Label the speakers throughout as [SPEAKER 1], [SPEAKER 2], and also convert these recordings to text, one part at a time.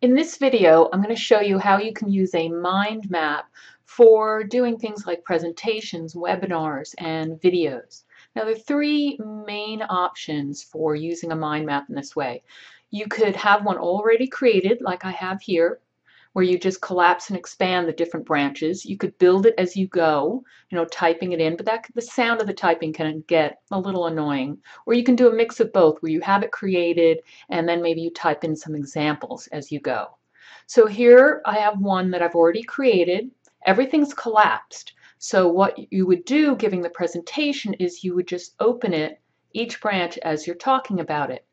[SPEAKER 1] In this video, I'm going to show you how you can use a mind map for doing things like presentations, webinars, and videos. Now, there are three main options for using a mind map in this way. You could have one already created, like I have here, where you just collapse and expand the different branches. You could build it as you go, typing it in, but the sound of the typing can get a little annoying. Or you can do a mix of both, where you have it created and then maybe you type in some examples as you go. So here I have one that I've already created. Everything's collapsed. So what you would do giving the presentation is you would just open it, each branch, as you're talking about it.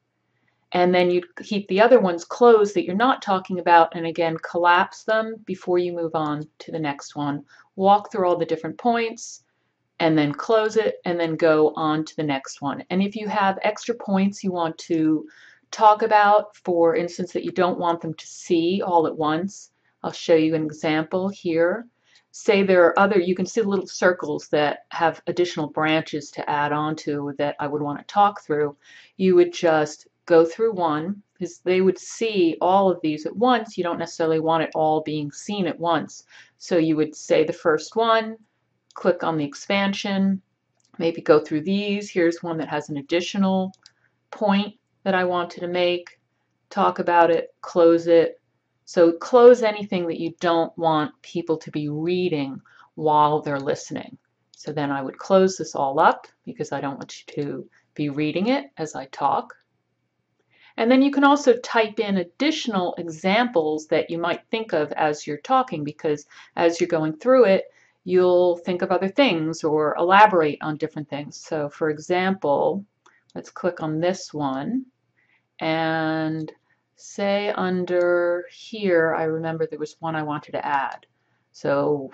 [SPEAKER 1] And then you'd keep the other ones closed that you're not talking about, and again collapse them before you move on to the next one. Walk through all the different points and then close it and then go on to the next one. And if you have extra points you want to talk about, for instance, that you don't want them to see all at once, I'll show you an example here. Say there are other, you can see the little circles that have additional branches to add on to that I would want to talk through. You would just go through one, because they would see all of these at once. You don't necessarily want it all being seen at once. So you would say the first one, click on the expansion, maybe go through these. Here's one that has an additional point that I wanted to make, talk about it, close it. So close anything that you don't want people to be reading while they're listening. So then I would close this all up because I don't want you to be reading it as I talk. And then you can also type in additional examples that you might think of as you're talking, because as you're going through it, you'll think of other things or elaborate on different things. So for example, let's click on this one and say under here, I remember there was one I wanted to add. So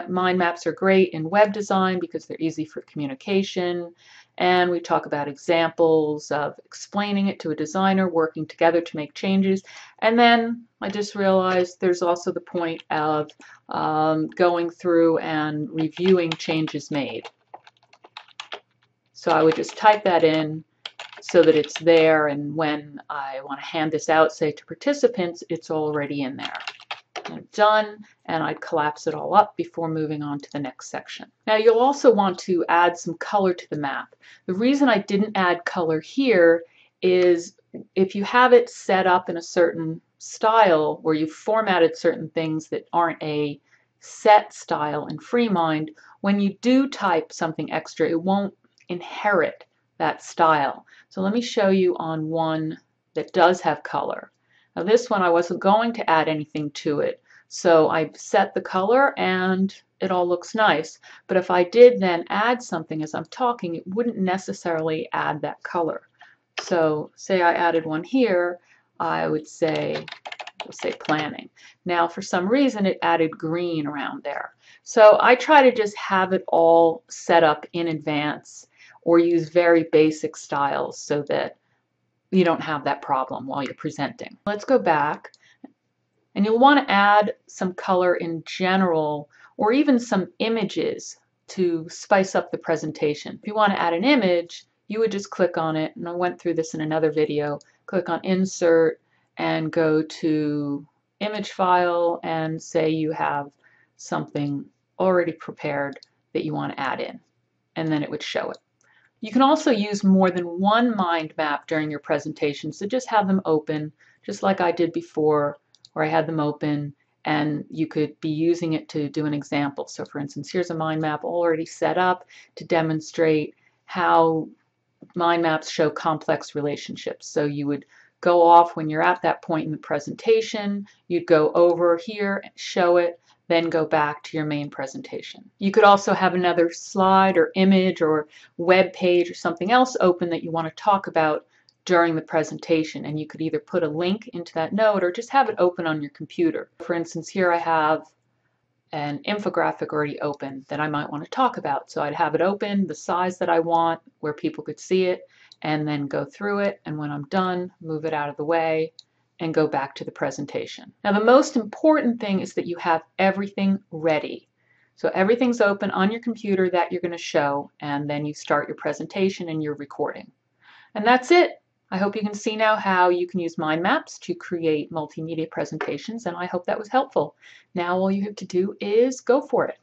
[SPEAKER 1] mind maps are great in web design because they're easy for communication, and we talk about examples of explaining it to a designer, working together to make changes. And then I just realized there's also the point of going through and reviewing changes made. So I would just type that in so that it's there, and when I want to hand this out, say to participants, it's already in there. And done, and I'd collapse it all up before moving on to the next section. Now you'll also want to add some color to the map. The reason I didn't add color here is if you have it set up in a certain style where you've formatted certain things that aren't a set style in FreeMind, when you do type something extra, it won't inherit that style. So let me show you on one that does have color. Now this one I wasn't going to add anything to it, so I set the color and it all looks nice. But if I did then add something as I'm talking, it wouldn't necessarily add that color. So say I added one here, I would say, we'll say planning. Now for some reason it added green around there. So I try to just have it all set up in advance or use very basic styles so that you don't have that problem while you're presenting. Let's go back, and you'll want to add some color in general or even some images to spice up the presentation. If you want to add an image, you would just click on it, and I went through this in another video. Click on Insert and go to Image File and say you have something already prepared that you want to add in, and then it would show it. You can also use more than one mind map during your presentation, so just have them open, just like I did before, where I had them open, and you could be using it to do an example. So for instance, here's a mind map already set up to demonstrate how mind maps show complex relationships. So you would go off when you're at that point in the presentation, you'd go over here, show it, then go back to your main presentation. You could also have another slide or image or web page or something else open that you want to talk about during the presentation, and you could either put a link into that note or just have it open on your computer. For instance, here I have an infographic already open that I might want to talk about. So I'd have it open the size that I want where people could see it, and then go through it, and when I'm done, move it out of the way and go back to the presentation. Now the most important thing is that you have everything ready. So everything's open on your computer that you're going to show, and then you start your presentation and your recording. And that's it. I hope you can see now how you can use mind maps to create multimedia presentations, and I hope that was helpful. Now all you have to do is go for it.